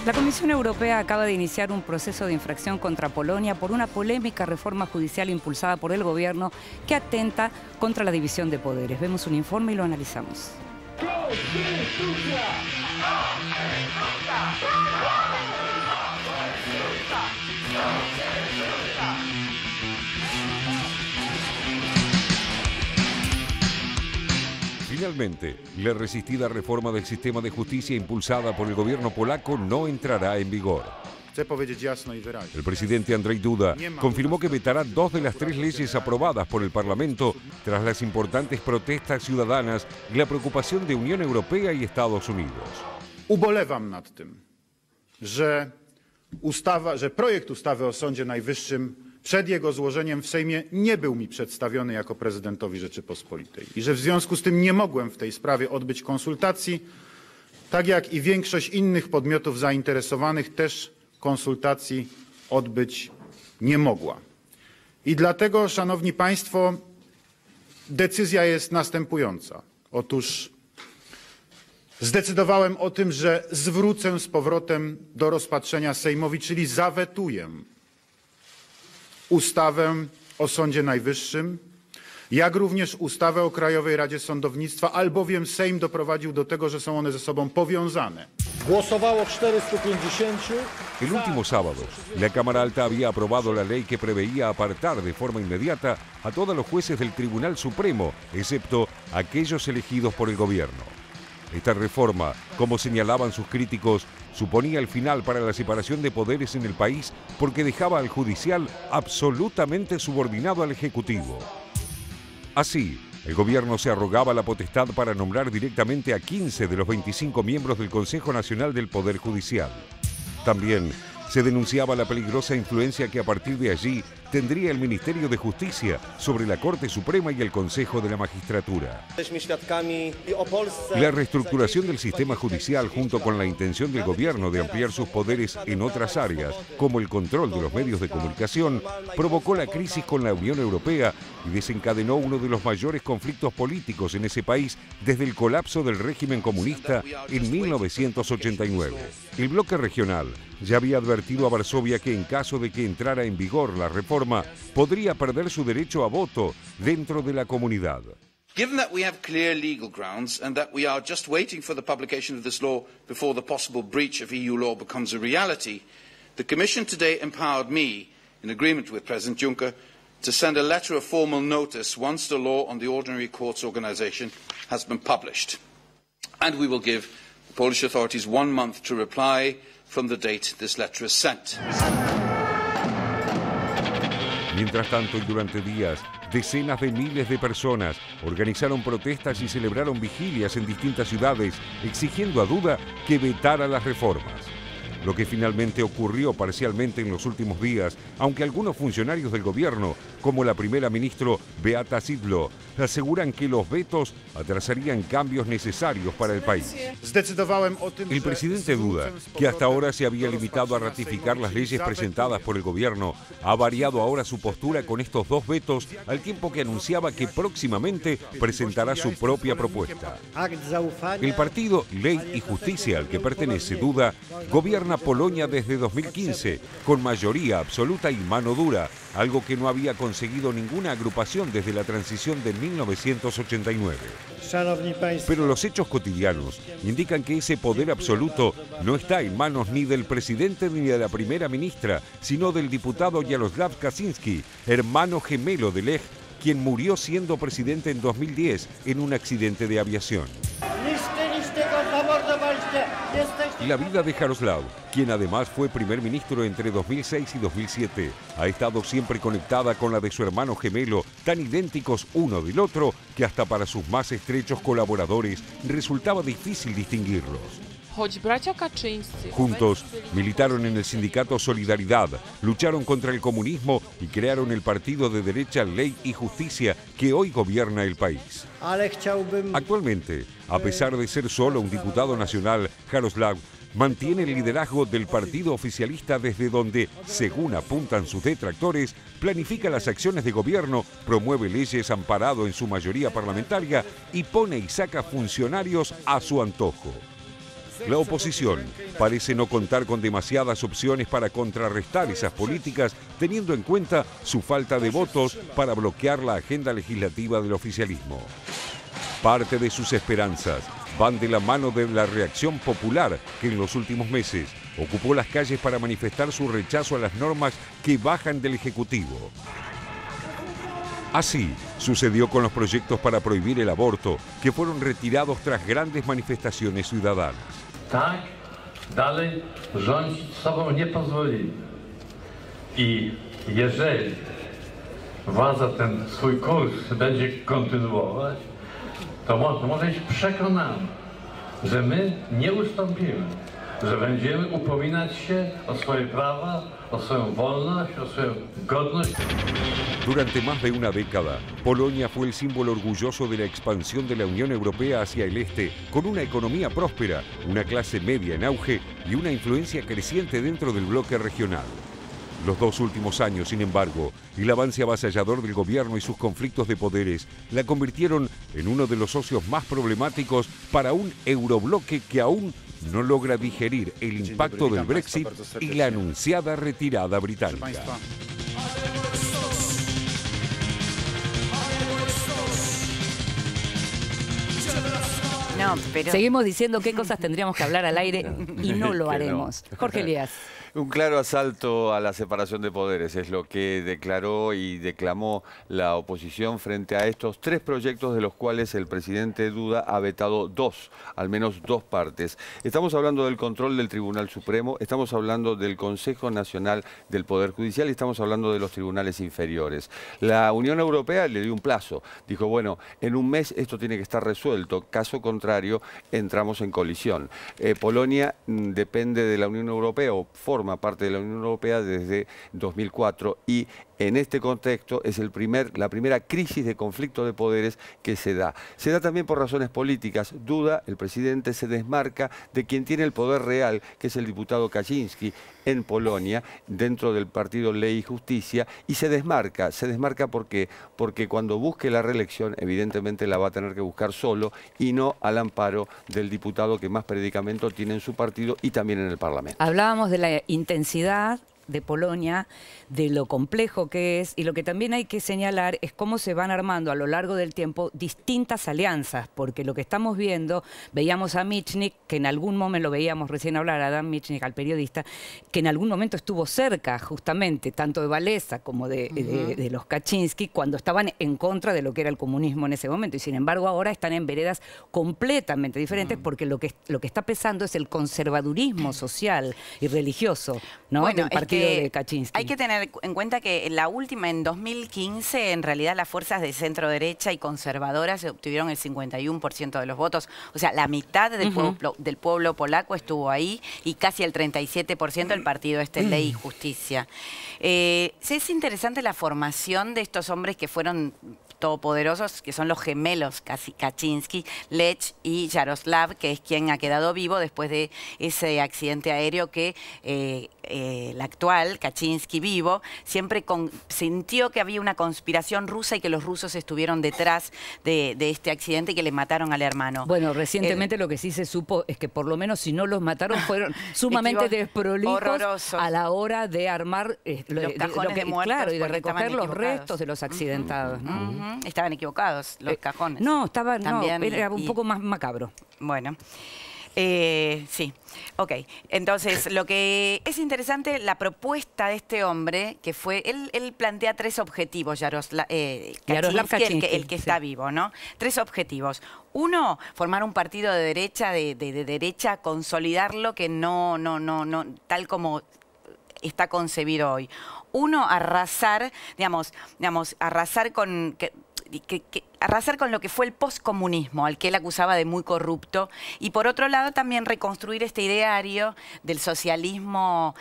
La Comisión Europea acaba de iniciar un proceso de infracción contra Polonia por una polémica reforma judicial impulsada por el gobierno que atenta contra la división de poderes. Vemos un informe y lo analizamos. Finalmente, la resistida reforma del sistema de justicia impulsada por el gobierno polaco no entrará en vigor. El presidente Andrzej Duda confirmó que vetará 2 de las 3 leyes aprobadas por el Parlamento tras las importantes protestas ciudadanas y la preocupación de Unión Europea y Estados Unidos. Ubolewam nad tym, że projekt ustawy o Sądzie Najwyższym przed jego złożeniem w Sejmie nie był mi przedstawiony jako prezydentowi Rzeczypospolitej i że w związku z tym nie mogłem w tej sprawie odbyć konsultacji, tak jak i większość innych podmiotów zainteresowanych też konsultacji odbyć nie mogła. I dlatego, szanowni państwo, decyzja jest następująca. Otóż zdecydowałem o tym, że zwrócę z powrotem do rozpatrzenia Sejmowi, czyli zawetuję ustawę o Sądzie Najwyższym, jak również ustawę o Krajowej Radzie Sądownictwa, albowiem Sejm doprowadził do tego, że są one ze sobą powiązane. Głosowało 450. El último sábado, la Cámara Alta había aprobado la ley que preveía apartar de forma inmediata a todos los jueces del Tribunal Supremo, excepto aquellos elegidos por el gobierno. Esta reforma, como señalaban sus críticos, suponía el final para la separación de poderes en el país porque dejaba al judicial absolutamente subordinado al Ejecutivo. Así, el gobierno se arrogaba la potestad para nombrar directamente a 15 de los 25 miembros del Consejo Nacional del Poder Judicial. También se denunciaba la peligrosa influencia que a partir de allí tendría el Ministerio de Justicia sobre la Corte Suprema y el Consejo de la Magistratura. La reestructuración del sistema judicial junto con la intención del gobierno de ampliar sus poderes en otras áreas, como el control de los medios de comunicación, provocó la crisis con la Unión Europea y desencadenó uno de los mayores conflictos políticos en ese país desde el colapso del régimen comunista en 1989. El bloque regional ya había advertido a Varsovia que en caso de que entrara en vigor la reforma, podría perder su derecho a voto dentro de la comunidad. Given that we have clear legal grounds and that we are just waiting for the publication of this law before the possible breach of EU law becomes a reality, the Commission today empowered me, in agreement with President Juncker, to send a letter of formal notice once the law on the ordinary courts organisation has been published. And we will give the Polish authorities 1 month to reply from the date this letter is sent. Mientras tanto, y durante días, decenas de miles de personas organizaron protestas y celebraron vigilias en distintas ciudades, exigiendo a Duda que vetara las reformas. Lo que finalmente ocurrió parcialmente en los últimos días, aunque algunos funcionarios del gobierno, como la primera ministra Beata Szydło, aseguran que los vetos atrasarían cambios necesarios para el país. El presidente Duda, que hasta ahora se había limitado a ratificar las leyes presentadas por el gobierno, ha variado ahora su postura con estos 2 vetos, al tiempo que anunciaba que próximamente presentará su propia propuesta. El partido Ley y Justicia al que pertenece Duda gobierna Polonia desde 2015, con mayoría absoluta y mano dura, algo que no había conseguido ninguna agrupación desde la transición de 1989. Pero los hechos cotidianos indican que ese poder absoluto no está en manos ni del presidente ni de la primera ministra, sino del diputado Jarosław Kaczyński, hermano gemelo de Lech, quien murió siendo presidente en 2010 en un accidente de aviación. La vida de Jarosław, quien además fue primer ministro entre 2006 y 2007, ha estado siempre conectada con la de su hermano gemelo, tan idénticos uno del otro que hasta para sus más estrechos colaboradores resultaba difícil distinguirlos. Juntos militaron en el sindicato Solidaridad, lucharon contra el comunismo y crearon el partido de derecha Ley y Justicia que hoy gobierna el país. Actualmente, a pesar de ser solo un diputado nacional, Jarosław mantiene el liderazgo del partido oficialista desde donde, según apuntan sus detractores, planifica las acciones de gobierno, promueve leyes amparado en su mayoría parlamentaria y pone y saca funcionarios a su antojo. La oposición parece no contar con demasiadas opciones para contrarrestar esas políticas, teniendo en cuenta su falta de votos para bloquear la agenda legislativa del oficialismo. Parte de sus esperanzas van de la mano de la reacción popular que en los últimos meses ocupó las calles para manifestar su rechazo a las normas que bajan del Ejecutivo. Así sucedió con los proyectos para prohibir el aborto, que fueron retirados tras grandes manifestaciones ciudadanas. Tak dalej rządzić sobą nie pozwolili. I jeżeli władza ten swój kurs będzie kontynuować, to może być przekonany, że my nie ustąpimy, że będziemy upominać się o swoje prawa, o swoją wolność, o swoją godność. Durante más de una década, Polonia fue el símbolo orgulloso de la expansión de la Unión Europea hacia el este, con una economía próspera, una clase media en auge y una influencia creciente dentro del bloque regional. Los 2 últimos años, sin embargo, el avance avasallador del gobierno y sus conflictos de poderes la convirtieron en uno de los socios más problemáticos para un eurobloque que aún no logra digerir el impacto del Brexit y la anunciada retirada británica. No, pero... Seguimos diciendo qué cosas tendríamos que hablar al aire y no lo haremos. Jorge Elías. Un claro asalto a la separación de poderes es lo que declaró y declamó la oposición frente a estos 3 proyectos, de los cuales el presidente Duda ha vetado 2, al menos 2 partes. Estamos hablando del control del Tribunal Supremo, estamos hablando del Consejo Nacional del Poder Judicial y estamos hablando de los tribunales inferiores. La Unión Europea le dio un plazo, dijo, bueno, en un mes esto tiene que estar resuelto, caso contrario entramos en colisión. Polonia depende de la Unión Europea o forma parte de la Unión Europea desde 2004 y en este contexto es la primera crisis de conflicto de poderes que se da. Se da también por razones políticas. Duda, el presidente, se desmarca de quien tiene el poder real, que es el diputado Kaczynski en Polonia, dentro del partido Ley y Justicia, y se desmarca porque cuando busque la reelección, evidentemente la va a tener que buscar solo y no al amparo del diputado que más predicamento tiene en su partido y también en el Parlamento. Hablábamos de la intensidad de Polonia, de lo complejo que es, y lo que también hay que señalar es cómo se van armando a lo largo del tiempo distintas alianzas, porque lo que estamos viendo, veíamos a Michnik, que en algún momento, lo veíamos recién hablar, a Dan Michnik, al periodista, que en algún momento estuvo cerca justamente, tanto de Wałęsa como de los Kaczynski, cuando estaban en contra de lo que era el comunismo en ese momento, y sin embargo ahora están en veredas completamente diferentes, porque lo que está pesando es el conservadurismo social y religioso, ¿no? Bueno, del partido de Kaczynski. Hay que tener en cuenta que en la última, en 2015, en realidad las fuerzas de centro derecha y conservadoras obtuvieron el 51% de los votos. O sea, la mitad del pueblo polaco estuvo ahí y casi el 37% del partido Ley y Justicia. Es interesante la formación de estos hombres que fueron todopoderosos, que son los gemelos Kaczynski, Lech y Jaroslav, que es quien ha quedado vivo después de ese accidente aéreo que el actual Kaczynski vivo siempre sintió que había una conspiración rusa y que los rusos estuvieron detrás de este accidente y que le mataron al hermano. Bueno, recientemente lo que sí se supo es que por lo menos si no los mataron fueron sumamente desprolijos a la hora de armar los cajones de muertos, claro, y de recoger los restos de los accidentados, ¿no? Estaban equivocados los cajones. No, era un poco más macabro. Bueno. Sí, ok. Entonces, lo que es interesante, la propuesta de este hombre, que fue, él plantea 3 objetivos, Jaroslav Kaczynski, el que está vivo, ¿no? 3 objetivos. 1, formar un partido de derecha, de derecha, consolidarlo, que no, tal como está concebido hoy. 1, arrasar, arrasar con... arrasar con lo que fue el poscomunismo, al que él acusaba de muy corrupto, y por otro lado también reconstruir este ideario del socialismo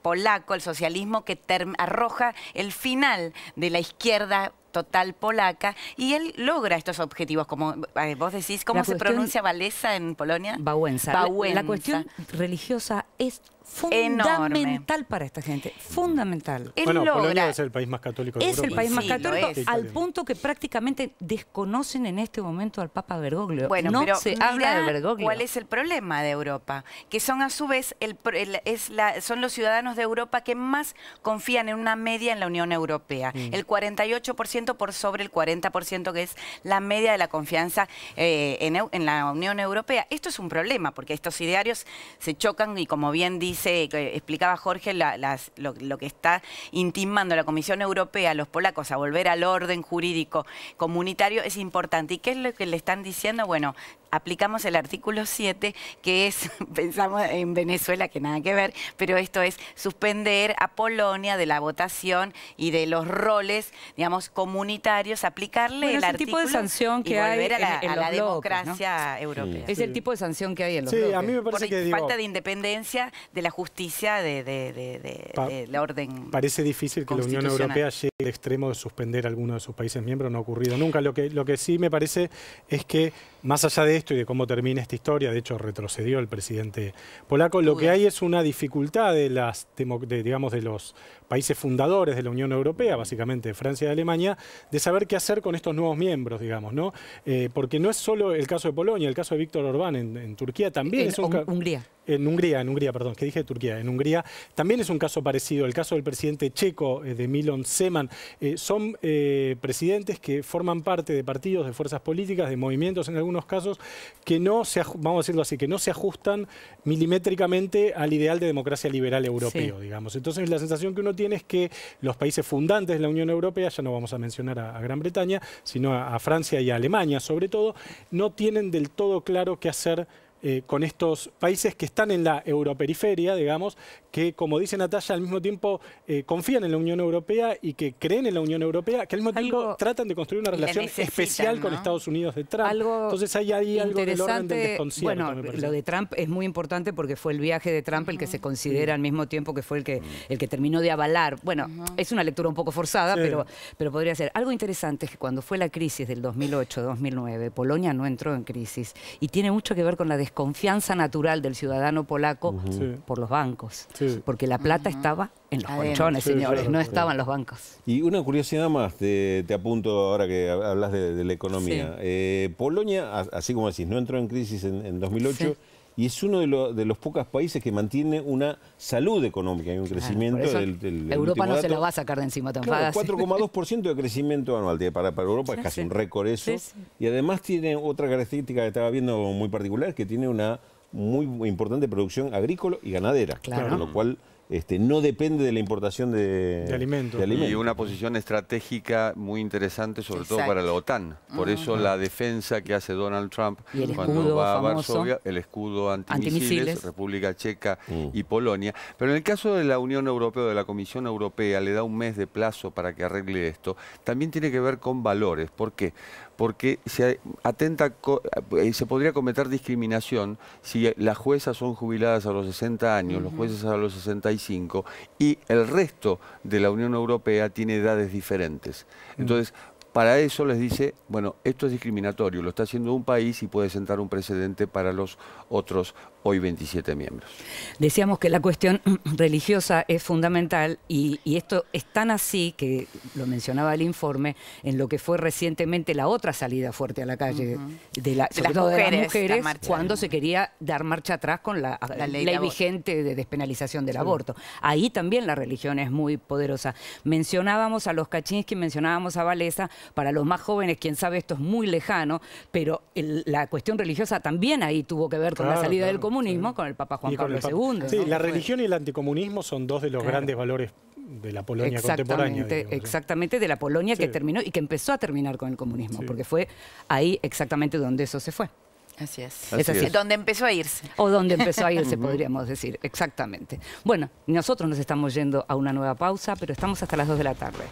polaco, el socialismo que arroja el final de la izquierda total polaca, y él logra estos objetivos, como vos decís. ¿Cómo se pronuncia Wałęsa en Polonia? Wałęsa. La cuestión religiosa es fundamental para esta gente, fundamental. Polonia es el país más católico de Europa. Es el país más católico, al punto que prácticamente desconocen en este momento al Papa Bergoglio. Bueno, no pero se habla de Bergoglio. ¿Cuál es el problema de Europa? Que son a su vez son los ciudadanos de Europa que más confían en una media en la Unión Europea. El 48% por sobre el 40%, que es la media de la confianza en la Unión Europea. Esto es un problema, porque estos idearios se chocan y, como bien explicaba Jorge, lo que está intimando la Comisión Europea a los polacos a volver al orden jurídico comunitario es importante. ¿Y qué es lo que le están diciendo? Bueno, aplicamos el artículo 7, que es, pensamos en Venezuela, que nada que ver, pero esto es suspender a Polonia de la votación y de los roles, digamos, comunitarios, aplicarle el artículo, tipo de sanción que y volver hay a la bloques, democracia europea. Es el tipo de sanción que hay en los bloques. A mí me parece que falta de independencia de la justicia, del orden. Parece difícil que la Unión Europea llegue al extremo de suspender a alguno de sus países miembros, no ha ocurrido nunca. Lo que sí me parece es que, más allá de esto y de cómo termina esta historia, de hecho retrocedió el presidente polaco, lo que hay es una dificultad de los países fundadores de la Unión Europea, básicamente Francia y Alemania, de saber qué hacer con estos nuevos miembros, digamos, ¿no? Porque no es solo el caso de Polonia, el caso de Víktor Orbán en Turquía también es un caso. En Hungría, perdón, que dije Turquía. En Hungría también es un caso parecido. El caso del presidente checo, de Miloš Zeman. Son presidentes que forman parte de partidos, de fuerzas políticas, de movimientos en algunos casos, que no se, vamos a decirlo así, que no se ajustan milimétricamente al ideal de democracia liberal europeo, digamos. Entonces la sensación que uno tiene es que los países fundantes de la Unión Europea, ya no vamos a mencionar a Gran Bretaña, sino a Francia y a Alemania sobre todo, no tienen del todo claro qué hacer con estos países que están en la europeriferia, digamos, que, como dice Natalia, al mismo tiempo confían en la Unión Europea y que creen en la Unión Europea, que al mismo tiempo tratan de construir una relación especial con Estados Unidos de Trump. Entonces hay ahí algo del orden del desconcierto. Bueno, lo de Trump es muy importante porque fue el viaje de Trump el que se considera al mismo tiempo que fue el que terminó de avalar. Bueno, es una lectura un poco forzada, pero podría ser. Algo interesante es que cuando fue la crisis del 2008-2009, Polonia no entró en crisis y tiene mucho que ver con la desconfianza natural del ciudadano polaco por los bancos. Porque la plata estaba en los colchones, señores, no estaba en los bancos. Y una curiosidad más, te apunto ahora que hablas de la economía. Polonia, así como decís, no entró en crisis en 2008 y es uno de los pocos países que mantiene una salud económica y un crecimiento del Europa no se la va a sacar de encima tan fácil. 4,2% de crecimiento anual. Para Europa es casi un récord eso. Y además tiene otra característica que estaba viendo muy particular, que tiene una muy importante producción agrícola y ganadera. Con lo cual no depende de la importación de alimentos. Y una posición estratégica muy interesante, sobre todo para la OTAN. Por eso la defensa que hace Donald Trump cuando va a Varsovia, el escudo antimisiles, República Checa y Polonia. Pero en el caso de la Unión Europea o de la Comisión Europea, le da un mes de plazo para que arregle esto. También tiene que ver con valores. ¿Por qué? Porque se podría cometer discriminación si las juezas son jubiladas a los 60 años, los jueces a los 65, y el resto de la Unión Europea tiene edades diferentes. Entonces, para eso les dice, bueno, esto es discriminatorio, lo está haciendo un país y puede sentar un precedente para los otros hoy 27 miembros. Decíamos que la cuestión religiosa es fundamental y esto es tan así que lo mencionaba el informe en lo que fue recientemente la otra salida fuerte a la calle de las mujeres cuando se quería dar marcha atrás con la ley vigente de despenalización del aborto. Ahí también la religión es muy poderosa. Mencionábamos a los Kaczynski, mencionábamos a Wałęsa. Para los más jóvenes, quién sabe, esto es muy lejano, pero la cuestión religiosa también ahí tuvo que ver con la salida del comunismo, con el Papa Juan Pablo II. Sí, la religión y el anticomunismo son dos de los grandes valores de la Polonia contemporánea. Exactamente, de la Polonia que terminó y que empezó a terminar con el comunismo, porque fue ahí exactamente donde eso se fue. Así es. Es así. Donde empezó a irse. O donde empezó a irse, podríamos decir, exactamente. Bueno, nosotros nos estamos yendo a una nueva pausa, pero estamos hasta las 2 de la tarde.